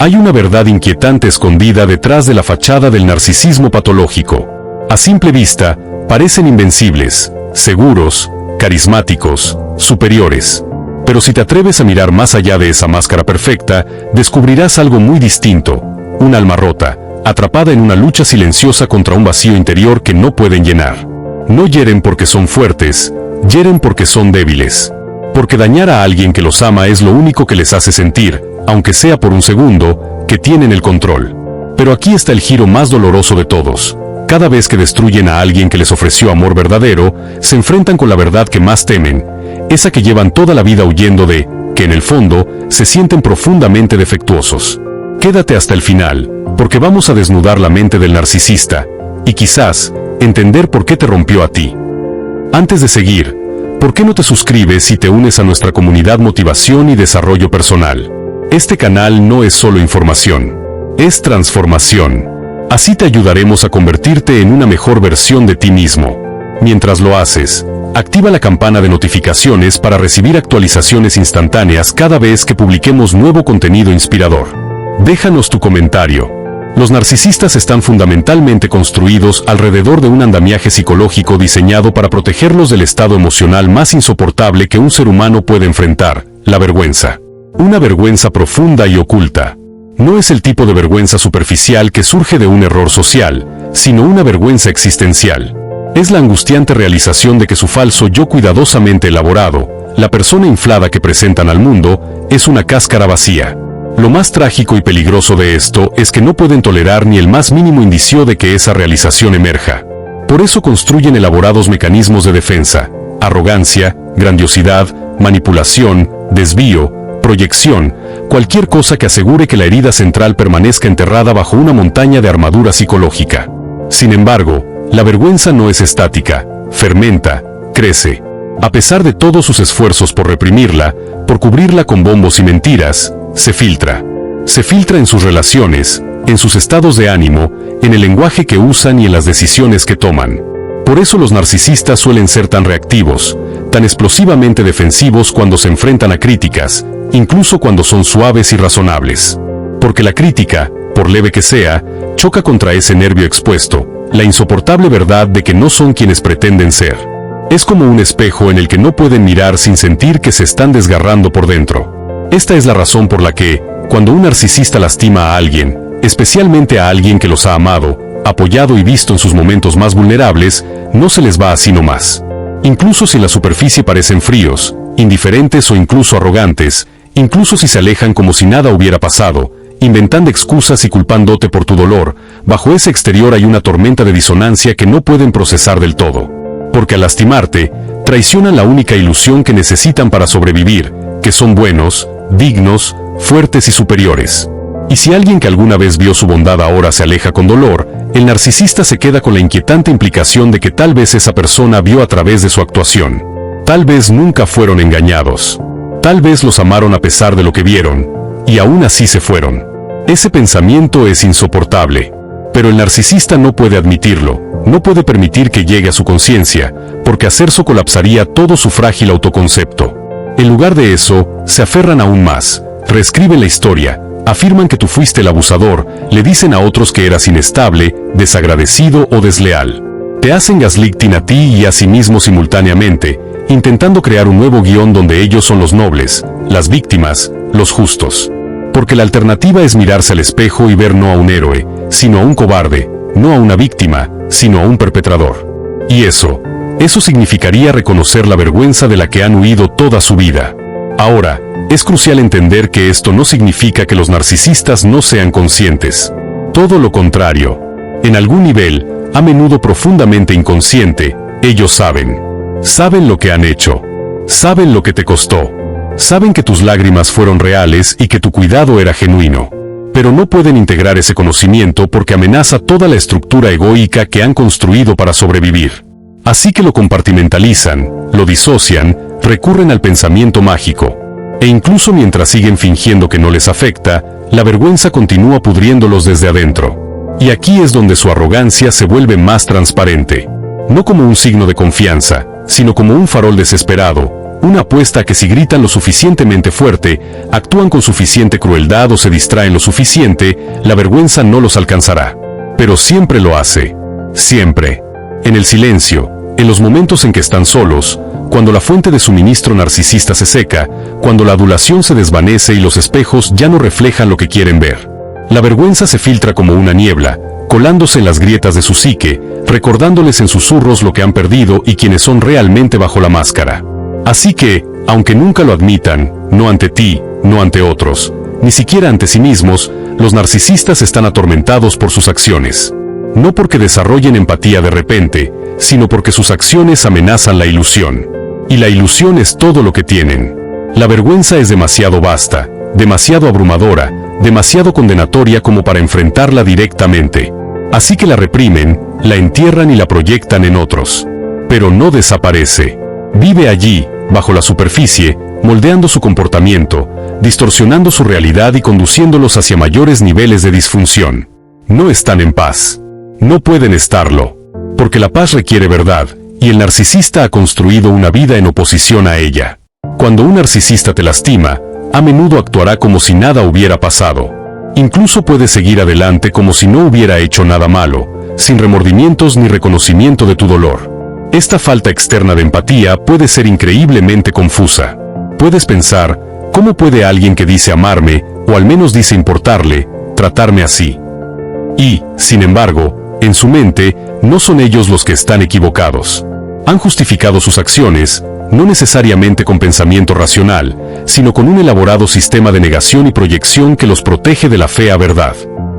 Hay una verdad inquietante escondida detrás de la fachada del narcisismo patológico. A simple vista, parecen invencibles, seguros, carismáticos, superiores. Pero si te atreves a mirar más allá de esa máscara perfecta, descubrirás algo muy distinto: un alma rota, atrapada en una lucha silenciosa contra un vacío interior que no pueden llenar. No hieren porque son fuertes, hieren porque son débiles. Porque dañar a alguien que los ama es lo único que les hace sentir, aunque sea por un segundo, que tienen el control. Pero aquí está el giro más doloroso de todos. Cada vez que destruyen a alguien que les ofreció amor verdadero, se enfrentan con la verdad que más temen, esa que llevan toda la vida huyendo de, que en el fondo, se sienten profundamente defectuosos. Quédate hasta el final, porque vamos a desnudar la mente del narcisista, y quizás, entender por qué te rompió a ti. Antes de seguir, ¿por qué no te suscribes y te unes a nuestra comunidad Motivación y Desarrollo Personal? Este canal no es solo información, es transformación. Así te ayudaremos a convertirte en una mejor versión de ti mismo. Mientras lo haces, activa la campana de notificaciones para recibir actualizaciones instantáneas cada vez que publiquemos nuevo contenido inspirador. Déjanos tu comentario. Los narcisistas están fundamentalmente construidos alrededor de un andamiaje psicológico diseñado para protegerlos del estado emocional más insoportable que un ser humano puede enfrentar: la vergüenza. Una vergüenza profunda y oculta. No es el tipo de vergüenza superficial que surge de un error social, sino una vergüenza existencial. Es la angustiante realización de que su falso yo cuidadosamente elaborado, la persona inflada que presentan al mundo, es una cáscara vacía. Lo más trágico y peligroso de esto es que no pueden tolerar ni el más mínimo indicio de que esa realización emerja. Por eso construyen elaborados mecanismos de defensa: arrogancia, grandiosidad, manipulación, desvío, proyección, cualquier cosa que asegure que la herida central permanezca enterrada bajo una montaña de armadura psicológica. Sin embargo, la vergüenza no es estática, fermenta, crece. A pesar de todos sus esfuerzos por reprimirla, por cubrirla con bombos y mentiras, se filtra. Se filtra en sus relaciones, en sus estados de ánimo, en el lenguaje que usan y en las decisiones que toman. Por eso los narcisistas suelen ser tan reactivos, tan explosivamente defensivos cuando se enfrentan a críticas, incluso cuando son suaves y razonables. Porque la crítica, por leve que sea, choca contra ese nervio expuesto, la insoportable verdad de que no son quienes pretenden ser. Es como un espejo en el que no pueden mirar sin sentir que se están desgarrando por dentro. Esta es la razón por la que, cuando un narcisista lastima a alguien, especialmente a alguien que los ha amado, apoyado y visto en sus momentos más vulnerables, no se les va así nomás. Incluso si en la superficie parecen fríos, indiferentes o incluso arrogantes, incluso si se alejan como si nada hubiera pasado, inventando excusas y culpándote por tu dolor, bajo ese exterior hay una tormenta de disonancia que no pueden procesar del todo. Porque al lastimarte, traicionan la única ilusión que necesitan para sobrevivir, que son buenos, dignos, fuertes y superiores. Y si alguien que alguna vez vio su bondad ahora se aleja con dolor, el narcisista se queda con la inquietante implicación de que tal vez esa persona vio a través de su actuación. Tal vez nunca fueron engañados. Tal vez los amaron a pesar de lo que vieron, y aún así se fueron. Ese pensamiento es insoportable. Pero el narcisista no puede admitirlo, no puede permitir que llegue a su conciencia, porque hacerlo colapsaría todo su frágil autoconcepto. En lugar de eso, se aferran aún más, reescriben la historia, afirman que tú fuiste el abusador, le dicen a otros que eras inestable, desagradecido o desleal. Te hacen gaslighting a ti y a sí mismo simultáneamente, intentando crear un nuevo guión donde ellos son los nobles, las víctimas, los justos. Porque la alternativa es mirarse al espejo y ver no a un héroe, sino a un cobarde, no a una víctima, sino a un perpetrador. Y eso significaría reconocer la vergüenza de la que han huido toda su vida. Ahora, es crucial entender que esto no significa que los narcisistas no sean conscientes. Todo lo contrario. En algún nivel, a menudo profundamente inconsciente, ellos saben. Saben lo que han hecho. Saben lo que te costó. Saben que tus lágrimas fueron reales y que tu cuidado era genuino. Pero no pueden integrar ese conocimiento porque amenaza toda la estructura egoica que han construido para sobrevivir. Así que lo compartimentalizan, lo disocian, recurren al pensamiento mágico. E incluso mientras siguen fingiendo que no les afecta, la vergüenza continúa pudriéndolos desde adentro. Y aquí es donde su arrogancia se vuelve más transparente. No como un signo de confianza, sino como un farol desesperado, Una apuesta que si gritan lo suficientemente fuerte, actúan con suficiente crueldad o se distraen lo suficiente, la vergüenza no los alcanzará. Pero siempre lo hace. Siempre. En el silencio, en los momentos en que están solos, cuando la fuente de suministro narcisista se seca, cuando la adulación se desvanece y los espejos ya no reflejan lo que quieren ver. La vergüenza se filtra como una niebla, colándose en las grietas de su psique, recordándoles en susurros lo que han perdido y quienes son realmente bajo la máscara. Así que, aunque nunca lo admitan, no ante ti, no ante otros, ni siquiera ante sí mismos, los narcisistas están atormentados por sus acciones. No porque desarrollen empatía de repente, sino porque sus acciones amenazan la ilusión. Y la ilusión es todo lo que tienen. La vergüenza es demasiado vasta, demasiado abrumadora, demasiado condenatoria como para enfrentarla directamente. Así que la reprimen, la entierran y la proyectan en otros. Pero no desaparece. Vive allí, bajo la superficie, moldeando su comportamiento, distorsionando su realidad y conduciéndolos hacia mayores niveles de disfunción. No están en paz. No pueden estarlo. Porque la paz requiere verdad, y el narcisista ha construido una vida en oposición a ella. Cuando un narcisista te lastima, a menudo actuará como si nada hubiera pasado. Incluso puede seguir adelante como si no hubiera hecho nada malo, sin remordimientos ni reconocimiento de tu dolor. Esta falta externa de empatía puede ser increíblemente confusa. Puedes pensar, ¿cómo puede alguien que dice amarme, o al menos dice importarle, tratarme así? Y, sin embargo, en su mente, no son ellos los que están equivocados. Han justificado sus acciones, no necesariamente con pensamiento racional, sino con un elaborado sistema de negación y proyección que los protege de la fea verdad.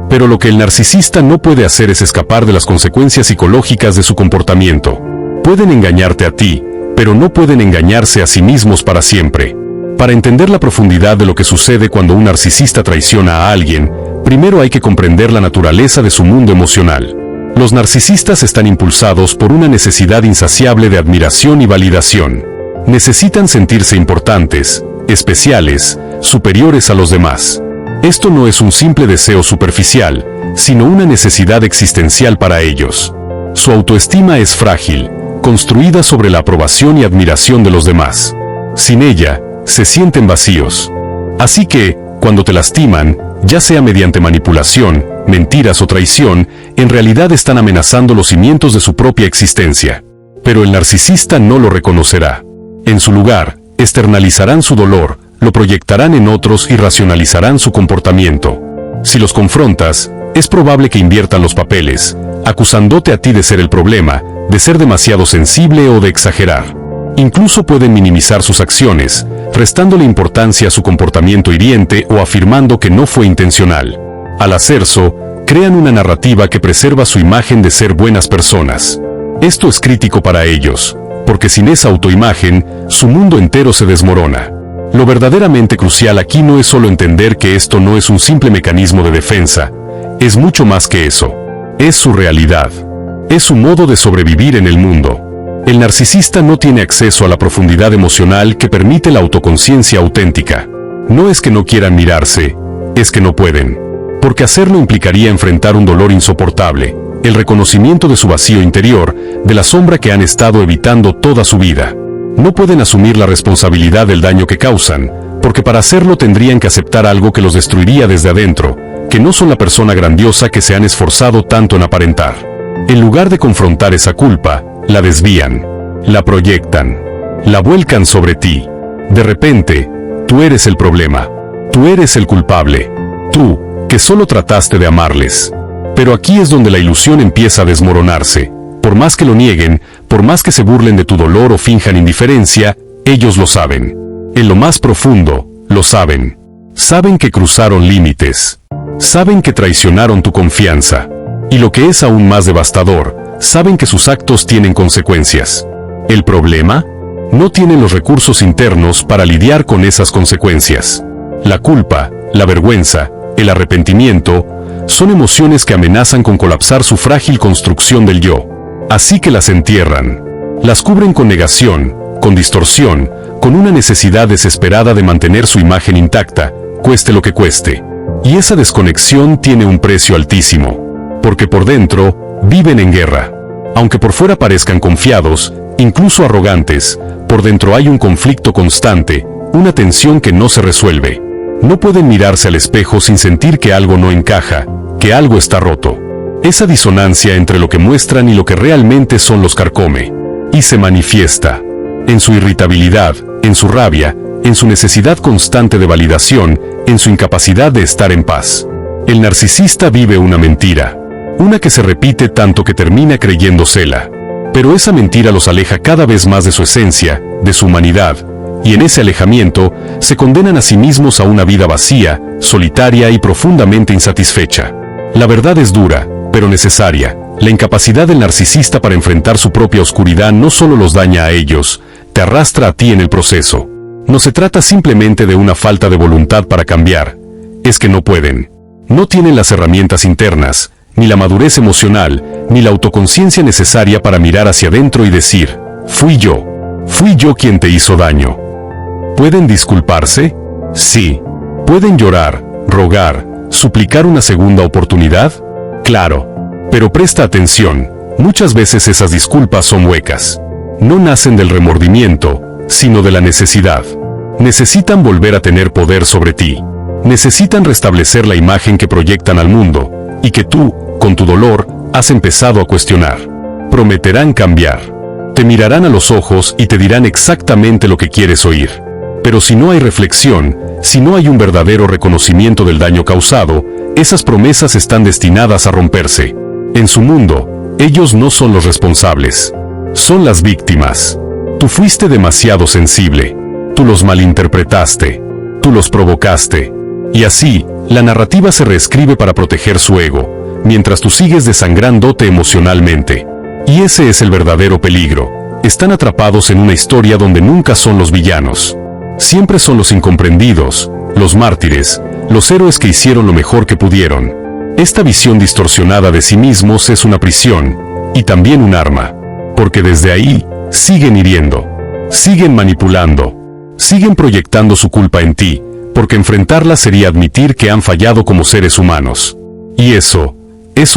Pero lo que el narcisista no puede hacer es escapar de las consecuencias psicológicas de su comportamiento. Pueden engañarte a ti, pero no pueden engañarse a sí mismos para siempre. Para entender la profundidad de lo que sucede cuando un narcisista traiciona a alguien, primero hay que comprender la naturaleza de su mundo emocional. Los narcisistas están impulsados por una necesidad insaciable de admiración y validación. Necesitan sentirse importantes, especiales, superiores a los demás. Esto no es un simple deseo superficial, sino una necesidad existencial para ellos. Su autoestima es frágil, construida sobre la aprobación y admiración de los demás. Sin ella, se sienten vacíos. Así que, cuando te lastiman, ya sea mediante manipulación, mentiras o traición, en realidad están amenazando los cimientos de su propia existencia. Pero el narcisista no lo reconocerá. En su lugar, externalizarán su dolor, lo proyectarán en otros y racionalizarán su comportamiento. Si los confrontas, es probable que inviertan los papeles, acusándote a ti de ser el problema, de ser demasiado sensible o de exagerar. Incluso pueden minimizar sus acciones, restándole importancia a su comportamiento hiriente o afirmando que no fue intencional. Al hacerlo, crean una narrativa que preserva su imagen de ser buenas personas. Esto es crítico para ellos, porque sin esa autoimagen, su mundo entero se desmorona. Lo verdaderamente crucial aquí no es solo entender que esto no es un simple mecanismo de defensa, es mucho más que eso. Es su realidad. Es su modo de sobrevivir en el mundo. El narcisista no tiene acceso a la profundidad emocional que permite la autoconciencia auténtica. No es que no quieran mirarse, es que no pueden. Porque hacerlo implicaría enfrentar un dolor insoportable, el reconocimiento de su vacío interior, de la sombra que han estado evitando toda su vida. No pueden asumir la responsabilidad del daño que causan, porque para hacerlo tendrían que aceptar algo que los destruiría desde adentro, que no son la persona grandiosa que se han esforzado tanto en aparentar. En lugar de confrontar esa culpa, la desvían, la proyectan, la vuelcan sobre ti. De repente, tú eres el problema, tú eres el culpable, tú, que solo trataste de amarles. Pero aquí es donde la ilusión empieza a desmoronarse. Por más que lo nieguen, por más que se burlen de tu dolor o finjan indiferencia, ellos lo saben. En lo más profundo, lo saben. Saben que cruzaron límites. Saben que traicionaron tu confianza. Y lo que es aún más devastador, saben que sus actos tienen consecuencias. ¿El problema? No tienen los recursos internos para lidiar con esas consecuencias. La culpa, la vergüenza, el arrepentimiento, son emociones que amenazan con colapsar su frágil construcción del yo. Así que las entierran. Las cubren con negación, con distorsión, con una necesidad desesperada de mantener su imagen intacta, cueste lo que cueste. Y esa desconexión tiene un precio altísimo. Porque por dentro, viven en guerra. Aunque por fuera parezcan confiados, incluso arrogantes, por dentro hay un conflicto constante, una tensión que no se resuelve. No pueden mirarse al espejo sin sentir que algo no encaja, que algo está roto. Esa disonancia entre lo que muestran y lo que realmente son los carcome. Y se manifiesta en su irritabilidad, en su rabia, en su necesidad constante de validación, en su incapacidad de estar en paz. El narcisista vive una mentira, una que se repite tanto que termina creyéndosela. Pero esa mentira los aleja cada vez más de su esencia, de su humanidad, y en ese alejamiento se condenan a sí mismos a una vida vacía, solitaria y profundamente insatisfecha. La verdad es dura, pero necesaria. La incapacidad del narcisista para enfrentar su propia oscuridad no solo los daña a ellos, te arrastra a ti en el proceso. No se trata simplemente de una falta de voluntad para cambiar, es que no pueden. No tienen las herramientas internas, ni la madurez emocional, ni la autoconciencia necesaria para mirar hacia adentro y decir, fui yo quien te hizo daño. ¿Pueden disculparse? Sí. ¿Pueden llorar, rogar, suplicar una segunda oportunidad? Claro. Pero presta atención, muchas veces esas disculpas son huecas. No nacen del remordimiento, sino de la necesidad. Necesitan volver a tener poder sobre ti. Necesitan restablecer la imagen que proyectan al mundo, y que tú, con tu dolor, has empezado a cuestionar. Prometerán cambiar. Te mirarán a los ojos y te dirán exactamente lo que quieres oír. Pero si no hay reflexión, si no hay un verdadero reconocimiento del daño causado, esas promesas están destinadas a romperse. En su mundo, ellos no son los responsables. Son las víctimas. Tú fuiste demasiado sensible. Tú los malinterpretaste. Tú los provocaste. Y así, la narrativa se reescribe para proteger su ego, mientras tú sigues desangrándote emocionalmente. Y ese es el verdadero peligro. Están atrapados en una historia donde nunca son los villanos. Siempre son los incomprendidos, los mártires, los héroes que hicieron lo mejor que pudieron. Esta visión distorsionada de sí mismos es una prisión, y también un arma. Porque desde ahí, siguen hiriendo, siguen manipulando, siguen proyectando su culpa en ti, porque enfrentarla sería admitir que han fallado como seres humanos. Y eso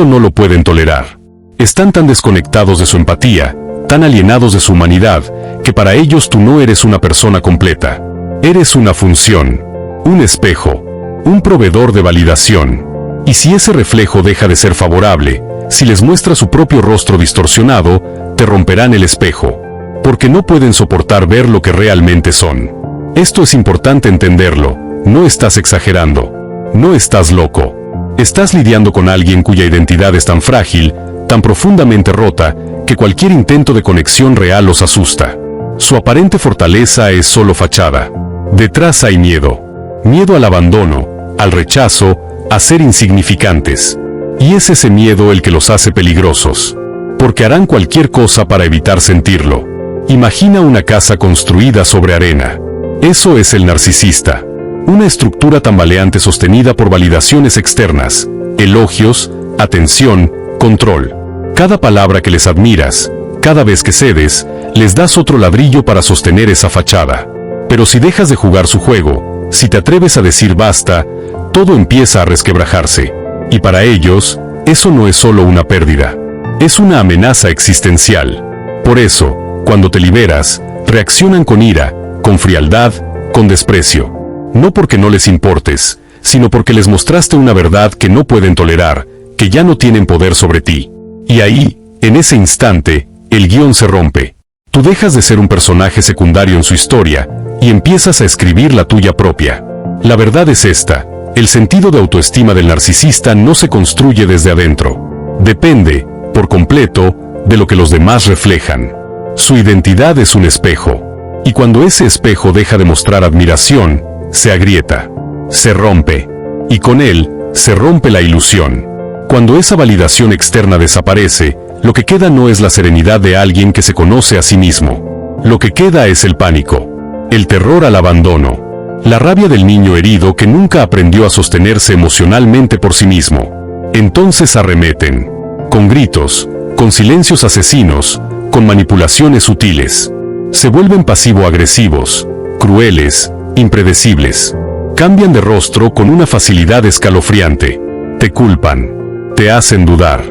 no lo pueden tolerar. Están tan desconectados de su empatía, tan alienados de su humanidad, que para ellos tú no eres una persona completa. Eres una función, un espejo, un proveedor de validación. Y si ese reflejo deja de ser favorable, si les muestra su propio rostro distorsionado, te romperán el espejo, porque no pueden soportar ver lo que realmente son. Esto es importante entenderlo, no estás exagerando, no estás loco. Estás lidiando con alguien cuya identidad es tan frágil, tan profundamente rota, que cualquier intento de conexión real los asusta. Su aparente fortaleza es solo fachada. Detrás hay miedo. Miedo al abandono, al rechazo, a ser insignificantes. Y es ese miedo el que los hace peligrosos. Porque harán cualquier cosa para evitar sentirlo. Imagina una casa construida sobre arena. Eso es el narcisista. Una estructura tambaleante sostenida por validaciones externas, elogios, atención, control. Cada palabra que les admiras, cada vez que cedes, les das otro ladrillo para sostener esa fachada. Pero si dejas de jugar su juego, si te atreves a decir basta, todo empieza a resquebrajarse. Y para ellos, eso no es solo una pérdida. Es una amenaza existencial. Por eso, cuando te liberas, reaccionan con ira, con frialdad, con desprecio. No porque no les importes, sino porque les mostraste una verdad que no pueden tolerar, que ya no tienen poder sobre ti. Y ahí, en ese instante, el guión se rompe. Tú dejas de ser un personaje secundario en su historia, y empiezas a escribir la tuya propia. La verdad es esta: el sentido de autoestima del narcisista no se construye desde adentro. Depende, por completo, de lo que los demás reflejan. Su identidad es un espejo. Y cuando ese espejo deja de mostrar admiración, se agrieta, se rompe. Y con él, se rompe la ilusión. Cuando esa validación externa desaparece, lo que queda no es la serenidad de alguien que se conoce a sí mismo. Lo que queda es el pánico, el terror al abandono, la rabia del niño herido que nunca aprendió a sostenerse emocionalmente por sí mismo. Entonces arremeten, con gritos, con silencios asesinos, con manipulaciones sutiles. Se vuelven pasivo-agresivos, crueles, impredecibles. Cambian de rostro con una facilidad escalofriante. Te culpan, te hacen dudar.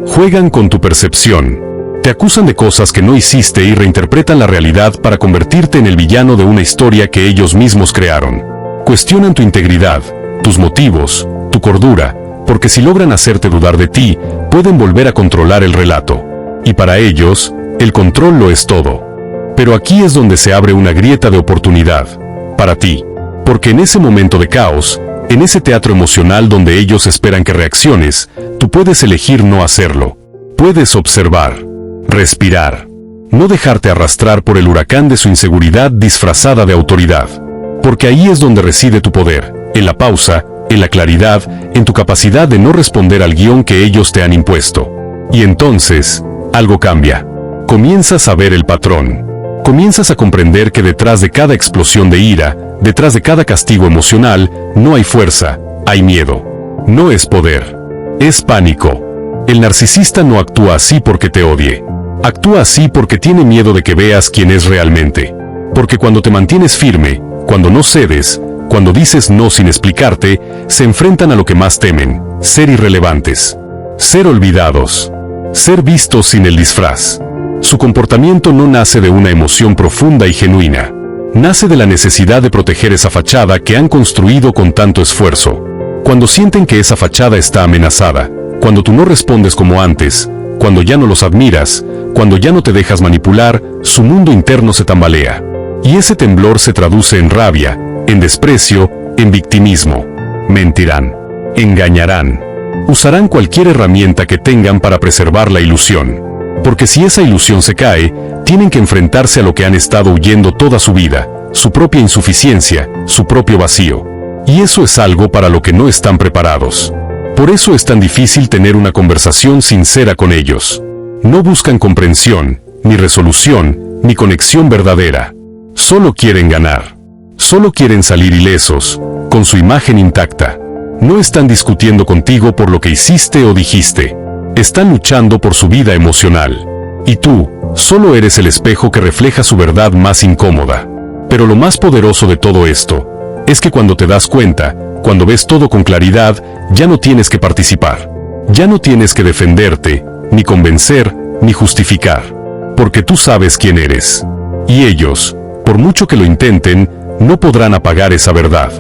Juegan con tu percepción. Te acusan de cosas que no hiciste y reinterpretan la realidad para convertirte en el villano de una historia que ellos mismos crearon. Cuestionan tu integridad, tus motivos, tu cordura, porque si logran hacerte dudar de ti, pueden volver a controlar el relato. Y para ellos, el control lo es todo. Pero aquí es donde se abre una grieta de oportunidad, para ti. Porque en ese momento de caos, en ese teatro emocional donde ellos esperan que reacciones, tú puedes elegir no hacerlo. Puedes observar, respirar, no dejarte arrastrar por el huracán de su inseguridad disfrazada de autoridad. Porque ahí es donde reside tu poder, en la pausa, en la claridad, en tu capacidad de no responder al guión que ellos te han impuesto. Y entonces, algo cambia. Comienzas a ver el patrón. Comienzas a comprender que detrás de cada explosión de ira, detrás de cada castigo emocional, no hay fuerza, hay miedo. No es poder, es pánico. El narcisista no actúa así porque te odie. Actúa así porque tiene miedo de que veas quién es realmente. Porque cuando te mantienes firme, cuando no cedes, cuando dices no sin explicarte, se enfrentan a lo que más temen, ser irrelevantes, ser olvidados, ser vistos sin el disfraz. Su comportamiento no nace de una emoción profunda y genuina. Nace de la necesidad de proteger esa fachada que han construido con tanto esfuerzo. Cuando sienten que esa fachada está amenazada, cuando tú no respondes como antes, cuando ya no los admiras, cuando ya no te dejas manipular, su mundo interno se tambalea. Y ese temblor se traduce en rabia, en desprecio, en victimismo. Mentirán, engañarán, usarán cualquier herramienta que tengan para preservar la ilusión. Porque si esa ilusión se cae, tienen que enfrentarse a lo que han estado huyendo toda su vida, su propia insuficiencia, su propio vacío. Y eso es algo para lo que no están preparados. Por eso es tan difícil tener una conversación sincera con ellos. No buscan comprensión, ni resolución, ni conexión verdadera. Solo quieren ganar. Solo quieren salir ilesos, con su imagen intacta. No están discutiendo contigo por lo que hiciste o dijiste. Están luchando por su vida emocional. Y tú, solo eres el espejo que refleja su verdad más incómoda. Pero lo más poderoso de todo esto, es que cuando te das cuenta, cuando ves todo con claridad, ya no tienes que participar. Ya no tienes que defenderte, ni convencer, ni justificar. Porque tú sabes quién eres. Y ellos, por mucho que lo intenten, no podrán apagar esa verdad.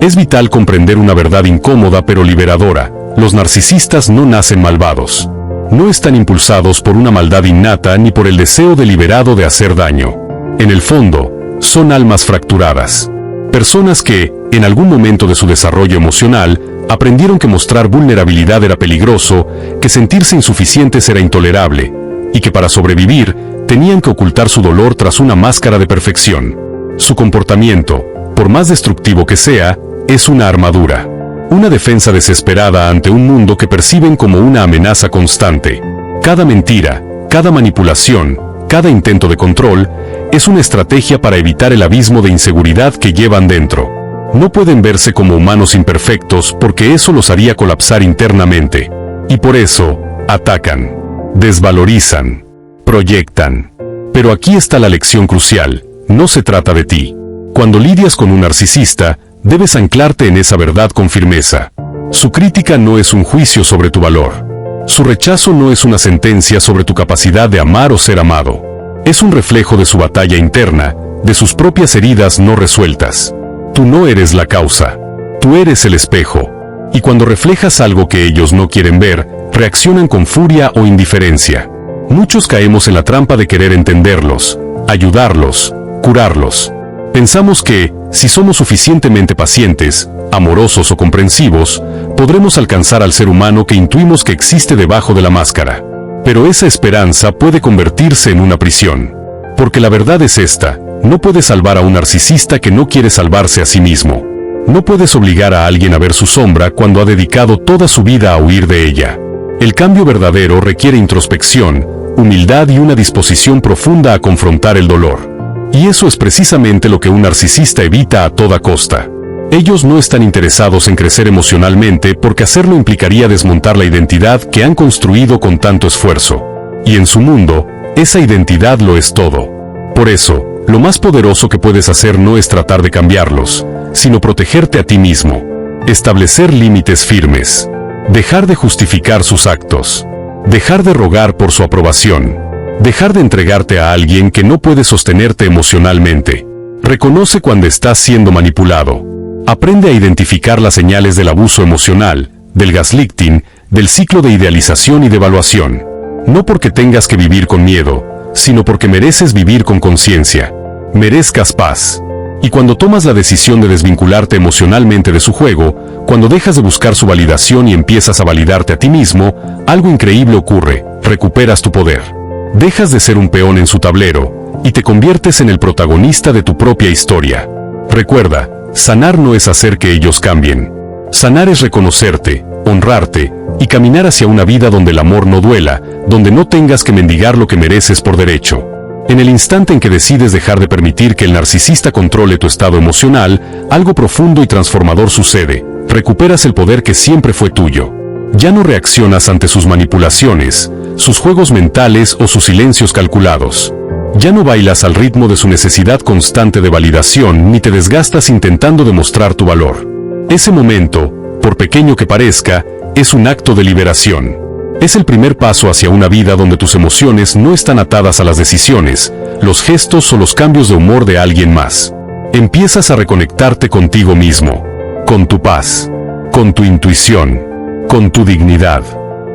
Es vital comprender una verdad incómoda pero liberadora. Los narcisistas no nacen malvados. No están impulsados por una maldad innata ni por el deseo deliberado de hacer daño. En el fondo, son almas fracturadas. Personas que, en algún momento de su desarrollo emocional, aprendieron que mostrar vulnerabilidad era peligroso, que sentirse insuficientes era intolerable, y que para sobrevivir, tenían que ocultar su dolor tras una máscara de perfección. Su comportamiento, por más destructivo que sea, es una armadura. Una defensa desesperada ante un mundo que perciben como una amenaza constante. Cada mentira, cada manipulación, cada intento de control, es una estrategia para evitar el abismo de inseguridad que llevan dentro. No pueden verse como humanos imperfectos porque eso los haría colapsar internamente. Y por eso, atacan, desvalorizan, proyectan. Pero aquí está la lección crucial, no se trata de ti. Cuando lidias con un narcisista, debes anclarte en esa verdad con firmeza. Su crítica no es un juicio sobre tu valor. Su rechazo no es una sentencia sobre tu capacidad de amar o ser amado. Es un reflejo de su batalla interna, de sus propias heridas no resueltas. Tú no eres la causa. Tú eres el espejo. Y cuando reflejas algo que ellos no quieren ver, reaccionan con furia o indiferencia. Muchos caemos en la trampa de querer entenderlos, ayudarlos, curarlos. Pensamos que, si somos suficientemente pacientes, amorosos o comprensivos, podremos alcanzar al ser humano que intuimos que existe debajo de la máscara. Pero esa esperanza puede convertirse en una prisión. Porque la verdad es esta, no puedes salvar a un narcisista que no quiere salvarse a sí mismo. No puedes obligar a alguien a ver su sombra cuando ha dedicado toda su vida a huir de ella. El cambio verdadero requiere introspección, humildad y una disposición profunda a confrontar el dolor. Y eso es precisamente lo que un narcisista evita a toda costa. Ellos no están interesados en crecer emocionalmente porque hacerlo implicaría desmontar la identidad que han construido con tanto esfuerzo. Y en su mundo, esa identidad lo es todo. Por eso, lo más poderoso que puedes hacer no es tratar de cambiarlos, sino protegerte a ti mismo. Establecer límites firmes. Dejar de justificar sus actos. Dejar de rogar por su aprobación. Dejar de entregarte a alguien que no puede sostenerte emocionalmente. Reconoce cuando estás siendo manipulado. Aprende a identificar las señales del abuso emocional, del gaslighting, del ciclo de idealización y devaluación. No porque tengas que vivir con miedo, sino porque mereces vivir con conciencia. Merezcas paz. Y cuando tomas la decisión de desvincularte emocionalmente de su juego, cuando dejas de buscar su validación y empiezas a validarte a ti mismo, algo increíble ocurre: recuperas tu poder. Dejas de ser un peón en su tablero y te conviertes en el protagonista de tu propia historia. Recuerda, sanar no es hacer que ellos cambien. Sanar es reconocerte, honrarte y caminar hacia una vida donde el amor no duela, donde no tengas que mendigar lo que mereces por derecho. En el instante en que decides dejar de permitir que el narcisista controle tu estado emocional, algo profundo y transformador sucede. Recuperas el poder que siempre fue tuyo. Ya no reaccionas ante sus manipulaciones, sus juegos mentales o sus silencios calculados. Ya no bailas al ritmo de su necesidad constante de validación ni te desgastas intentando demostrar tu valor. Ese momento, por pequeño que parezca, es un acto de liberación. Es el primer paso hacia una vida donde tus emociones no están atadas a las decisiones, los gestos o los cambios de humor de alguien más. Empiezas a reconectarte contigo mismo, con tu paz, con tu intuición, con tu dignidad.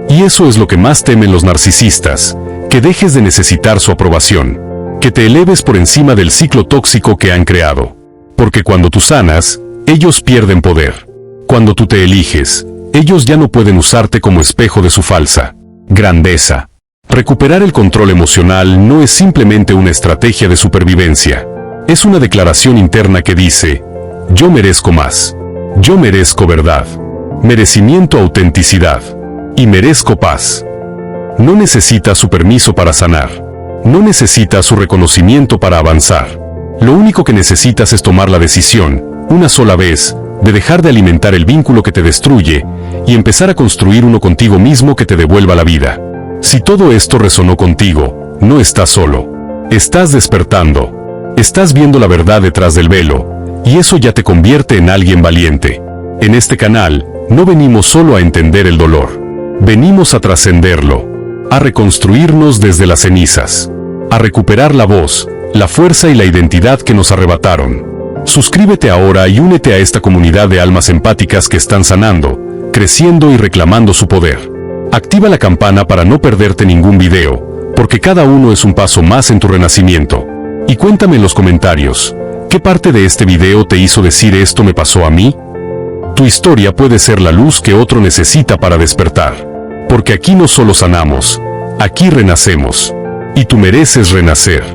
Y eso es lo que más temen los narcisistas, que dejes de necesitar su aprobación, que te eleves por encima del ciclo tóxico que han creado. Porque cuando tú sanas, ellos pierden poder. Cuando tú te eliges, ellos ya no pueden usarte como espejo de su falsa grandeza. Recuperar el control emocional no es simplemente una estrategia de supervivencia. Es una declaración interna que dice: yo merezco más. Yo merezco verdad. Merecimiento, autenticidad. Y merezco paz. No necesitas su permiso para sanar. No necesitas su reconocimiento para avanzar. Lo único que necesitas es tomar la decisión, una sola vez, de dejar de alimentar el vínculo que te destruye y empezar a construir uno contigo mismo que te devuelva la vida. Si todo esto resonó contigo, no estás solo. Estás despertando. Estás viendo la verdad detrás del velo, y eso ya te convierte en alguien valiente. En este canal, no venimos solo a entender el dolor. Venimos a trascenderlo, a reconstruirnos desde las cenizas, a recuperar la voz, la fuerza y la identidad que nos arrebataron. Suscríbete ahora y únete a esta comunidad de almas empáticas que están sanando, creciendo y reclamando su poder. Activa la campana para no perderte ningún video, porque cada uno es un paso más en tu renacimiento. Y cuéntame en los comentarios, ¿qué parte de este video te hizo decir esto me pasó a mí? Tu historia puede ser la luz que otro necesita para despertar. Porque aquí no solo sanamos, aquí renacemos. Y tú mereces renacer.